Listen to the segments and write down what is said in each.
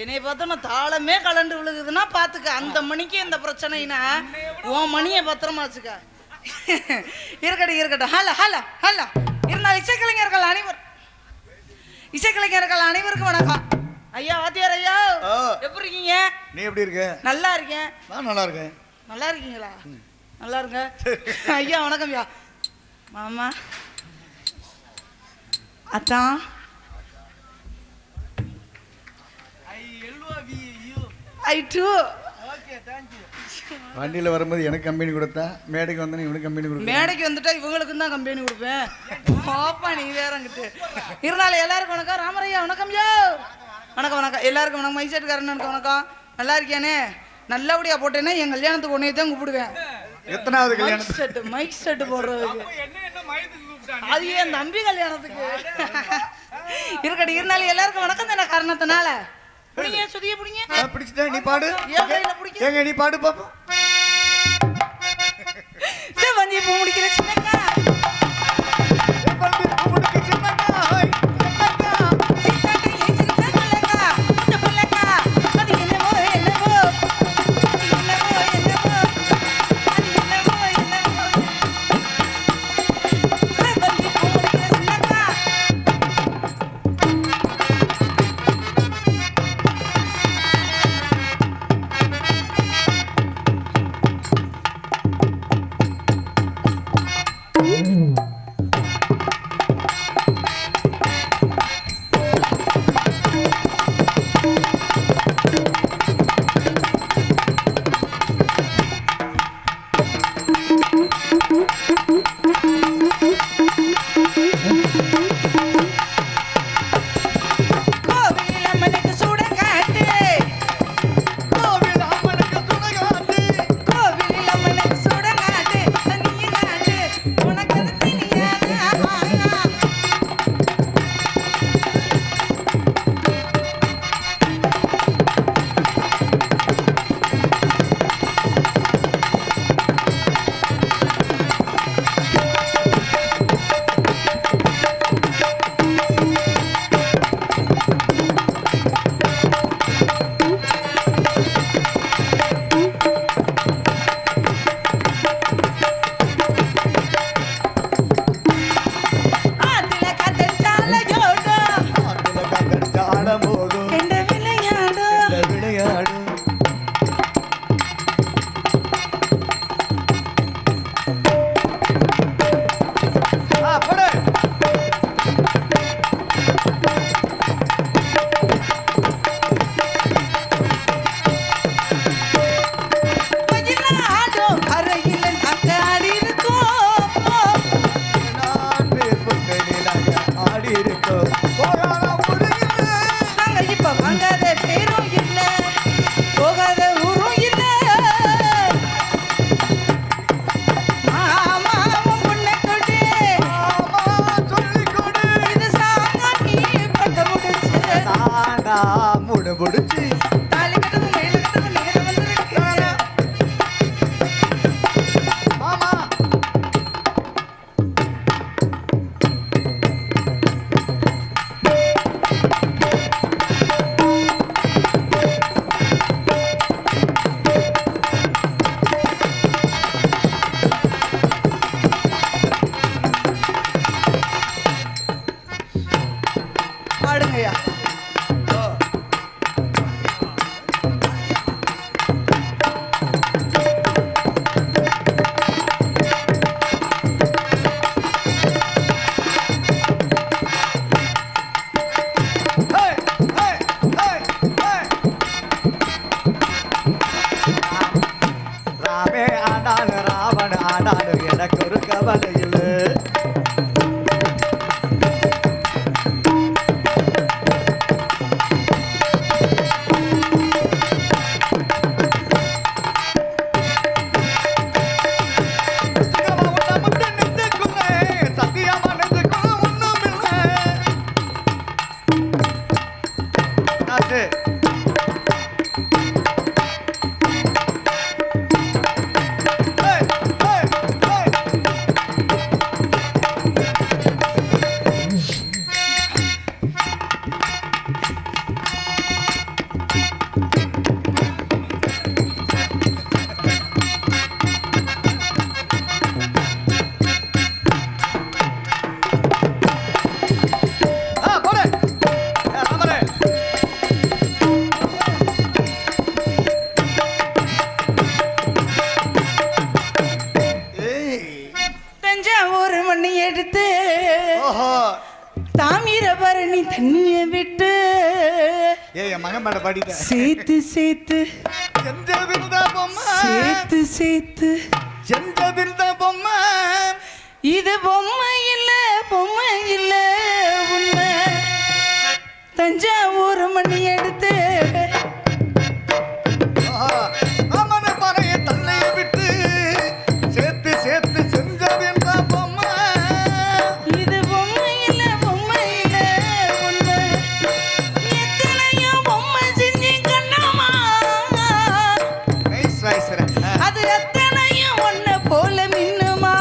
என்னைய பார்த்தோன்னா தாளமே கலண்டு விழுகுதுன்னா பாத்துக்க. அந்த மணிக்கு இந்த பிரச்சனைனா உன் மணியை பத்திரமா வச்சுக்க. இருக்கட்டும். Hello hello hello. இருந்தால் இசைக்கலைஞர்கள் அனைவருக்கும் வணக்கம். ஐயா வாத்தியார் ஐயா, எப்படி இருக்கீங்க? நீ எப்படி இருக்க? நல்லா இருக்கேன். நான் நல்லா இருக்கேன். நல்லா இருக்கீங்களா? நல்லா இருங்க ஐயா. வணக்கம் ஐயா. மாமா அத்தான் வண்டியில் வரும்போது எனக்கு கம்பெனி கொடுத்தா, மேடைக்கு வந்தா இவனுக்கு கம்பெனி கொடுப்பேன். மேடைக்கு வந்துட்டா இவங்களுக்கு தான் கம்பெனி கொடுப்பேன். பாப்பா நீ வேறங்கிட்டு இருந்தாலும் எல்லாருக்கும் வணக்கம். ராமரையா வணக்கம் யோ. வணக்கம். எல்லாருக்கும் வணக்கம். மைசெட்டுக்காரனுக்கு வணக்கம். நல்லா இருக்கியானே? நல்லபடியா போட்டேன்னா என் கல்யாணத்துக்கு உன்னைய தான் கூப்பிடுவேன். எத்தனாவது கல்யாணம்? மைக் செட்டு போடுறதுக்கு. அது என் தம்பி கல்யாணத்துக்கு. இருக்கட்டும். இருந்தாலும் எல்லாருக்கும் வணக்கம் தானே காரணத்தினால புடிங்க சுதிய புடிங்க. பிடிச்சிட்டே நீ பாடு. ஏங்க நீ பாடு பாப்போம். செவந்தி பூ முடிக்கிற சின்னக்கா, செவந்தி பூ முடிக்கிற சின்னக்கா, ஹாய் சின்னக்கா சீதாட்டை ஏஞ்சிருச்ச புள்ளக்கா, இந்த புள்ளக்கா அது என்னவோ என்னவோ அது என்னவோ என்னவோ அது என்னவோ என்னவோ. செவந்தி பூ முடிக்கிற சின்னக்கா, தஞ்சாவூர் மண்ணி எடுத்து தாமிரபரணி தண்ணிய விட்டு என் மகன் மேட பாடிட்டேன். சேர்த்து சேர்த்து சேர்த்து சேர்த்து செஞ்சதில்தா பொம்மை, இது பொம்மை இல்ல உண்மை. தஞ்சாவூர் மண்ணி எடுத்து அமன பறைய தன்னைய விட்டு சேர்த்து சேர்த்து செஞ்சதில்தா பொம்மை, இது பொம்மை இல்ல உண்மை. எத்தனையோ பொம்மை செஞ்சு கண்ணம்மா, அது எத்தனையும் ஒன்ன போல மின்னுமா,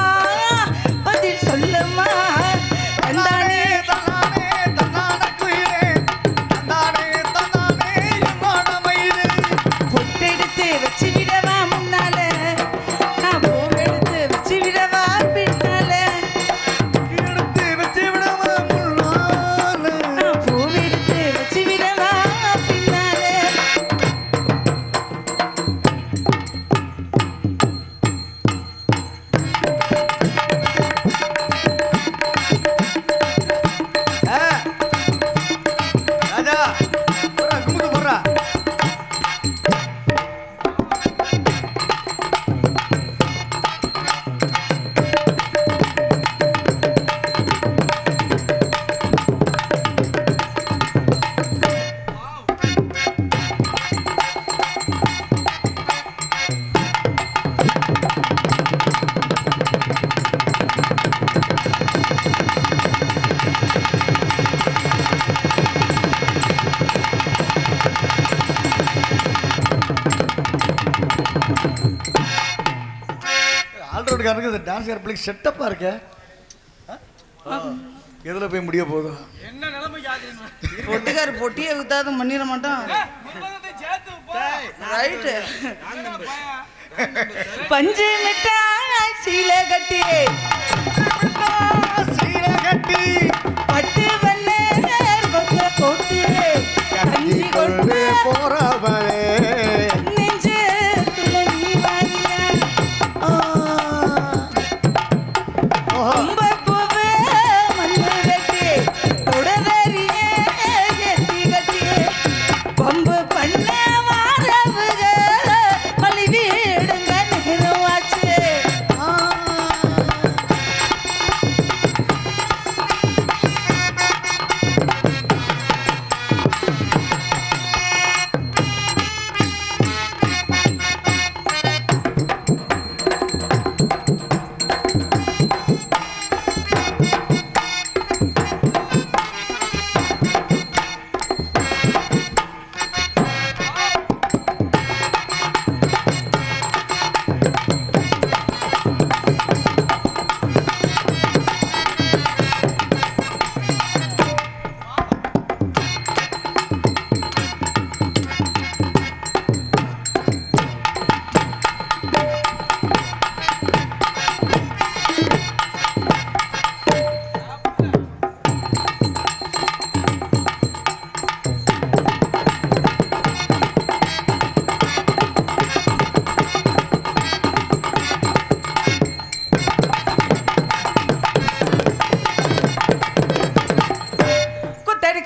பதில் சொல்லம்மா. தந்தானே தன்னானே தன்னான குயிலே, தன்னானே தன்னானே என்னோட மயிலே. பொட்டெடுத்து வச்சு விடவா முன்னால, நான் பூவெடுத்து வச்சு விடவா பின்னால, எடுத்து வச்சு விடவா முன்னால, நான் பூவெடுத்து வச்சு விடவா பின்னால. ராஜா போறா குமுது போறா. ஆல்ரவுட்காரனுக்கு டான்ஸ் பிள்ளைக்கு செட்டப்பா இருக்க. எதுல போய் முடிய போதும்? பொட்டுக்காரு பொட்டியை வித்தாது பண்ணிட மாட்டான். ரைட்டு. பஞ்சு மிட்டாய் சீலை கட்டி சீலை கட்டி பட்டு வண்ண கோட்டு கஞ்சி கொண்டு போறவளே நெஞ்சுக்குள்ள நீ வாரியா, ரொம்ப பூவே மண்ணு வெட்டி உடதறிய ஏத்தி கட்டி கொம்பு பண்ண வாரவுக பழி வீடுங்க நேரமாச்சு.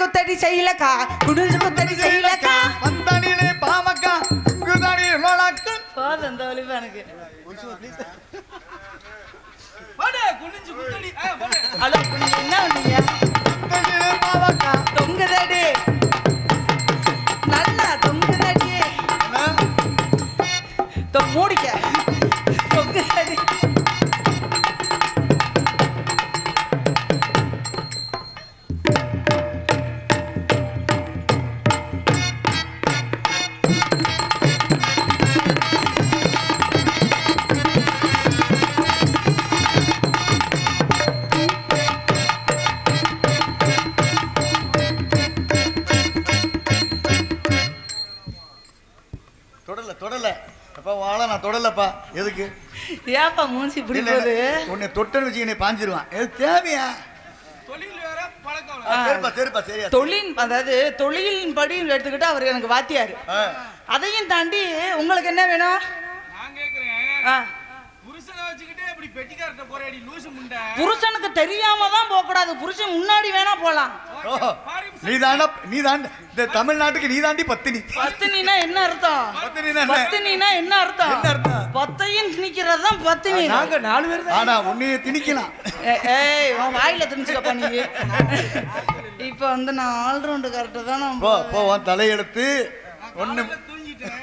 குத்தடி செய்யலக்கா குடிஞ்சு குத்தடி செய்யலக்கா வந்தடிலே பாமக்கா குதடி லோலக்கா. போதும் அந்த ஒளிவு எனக்கு. ஹலோ நீங்க என்ன பண்ணீங்க? வந்தடிலே பாமக்கா தொங்குதடி நல்லா தொங்குதடி மூடிக்க தொங்குதடி. தொடல அப்பா வாழ நான் தொடலப்பா. எதுக்கு ஏப்பா மூஞ்சி இப்படி போகுது? உன்னை தொட்டன்னு வச்சு என்னை பாஞ்சிருவான். எது தேவையா? தொழில் அதாவது தொழிலின் படி எடுத்துக்கிட்டு அவர் எனக்கு வாத்தியாரு. அதையும் தாண்டி உங்களுக்கு என்ன வேணும்? நான் கேக்குறேன், புருஷனை வச்சுக்கிட்டே இப்படி பெட்டிக்காரட்ட போறேடி லூசு முண்டை. புருஷனுக்கு தெரியாம தான் போக கூடாது. புருஷன் முன்னாடி வேணா போலாம். நீதான் இந்த தமிழ்நாட்டுக்கு நீதாண்டி பத்தினி. பத்தினினா என்ன அர்த்தம்? பத்தினினா என்ன அர்த்தம்? பத்தையும் திணிக்கிறது தான் பத்தினி. நாங்க 4 பேர் தான். ஆனா உன்னைய திணிக்கலாம். ஏய் உன் வாயில திணிச்சுக்கப்பா நீ. இப்ப வந்து நான் ஆல்ரவுண்டு கரெக்டா தான் நான் போ உன் தலையெடுத்து ஒண்ணு தூங்கிட்டேன்.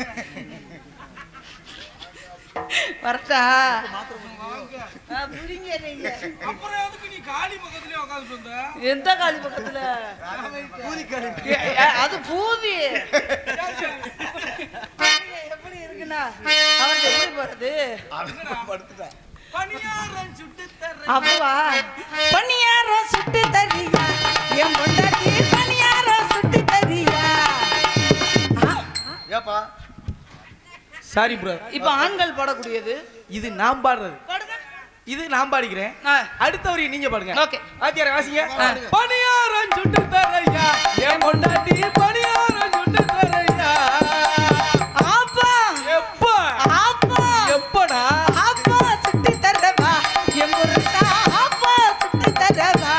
வரட்டா? புரிங்க நீங்க. அப்புறம் எதுக்கு நீ காளி பக்கத்துலயே உட்கார்ந்துட்டு வந்த? எந்த காலி பக்கத்துல? அது பூதி. எப்படி இருக்குன்னா அவன் எப்படி போறது? பணியாரம் சுட்டு தர. அப்பா பணியாரம் சுட்டு தரியா என் பொண்டாட்டி பணியாரம் சுட்டு தரியா. ஏப்பா சாரி ப்ரோ. இப்ப ஆண்கள் பாடக்கூடியது இது நான் பாடுறது. பாடுங்க. இது நான் பாடிக்கிறேன். அடுத்த வரி நீங்க பாடுங்க. ஓகே. ஆத்தியார வாசிங்க. பணியாரம் சுட்டு தரையா என் பொண்டாட்டி பணியாரம் சுட்டு தரையா. ஆப்பா எப்ப ஆப்பா எப்படா ஆப்பா சுட்டு தரவா என் பொருட்டா ஆப்பா சுட்டு தரவா.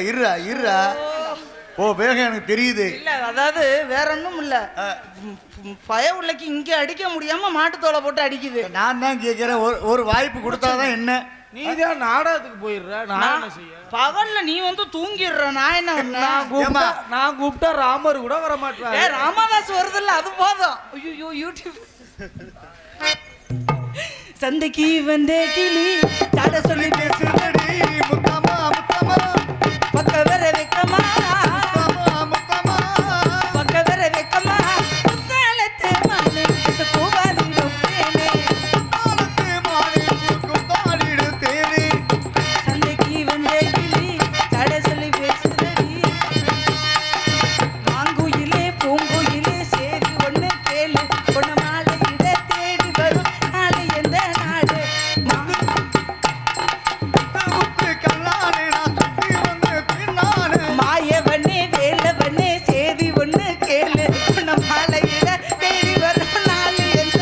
இருடா ஓ வேகம் எனக்கு தெரியுது. இல்ல அதாவது வேற ஒண்ணும் இல்ல. பய உள்ளக்கு இங்க அடிக்க முடியாம மாட்டுத்தோலை போட்டு அடிக்குது. நான் தான் கேட்கிறேன் ஒரு வாய்ப்பு கொடுத்தாதான் என்ன. நீ தான் நாடகத்துக்கு போயிடுற. நான் என்ன செய்ய? பகல்ல நீ வந்து தூங்கிடுற. நான் என்ன கூப்பிட்டா நான் கூப்பிட்டா ராமர் கூட வர மாட்டேன். ஏ ராமதாஸ் வருதுல்ல அது போதும். ஐயோ யூடியூப் சந்தைக்கு வந்தே கிளி தாட சொல்லி பேசுறடி முத்தமா முத்தமா பக்க வர வைக்கமா முத்தமா பக்க வர வைக்கமா முத்தாலத்து மாலை பூவாதிடும் தேனே முத்தாலத்து மாலை பூக்கும் தாடிடும் தேனே. சந்தைக்கு வந்தே கிளி தாட சொல்லி பேசுறடி மாங்குயிலே பூங்குயிலே சேரி ஒண்ணு கேளு பொண்ணு மாலை இட தேடி வரும் நாளை எந்த நாடு கண்ணானே நான் சுத்தி வந்து பின்னானே மாயவனே வேலவனே சேதி ஒண்ணு கேளு பொண்ணு மாலை இட தேடி வரும் நாளை எந்த.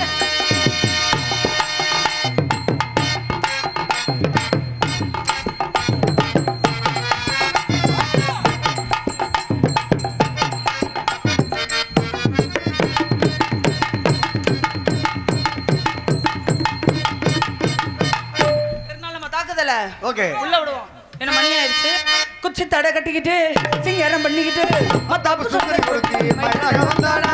இருந்தாலும் நம்ம தாக்குதல ஓகே உள்ள விடுவோம். என்ன மணி ஆயிடுச்சு. குச்சி தடை கட்டிக்கிட்டு சிங்காரம் பண்ணிக்கிட்டு மத்தாப்பு சுந்தரி கொடுத்தி மயிலாக வந்தாடா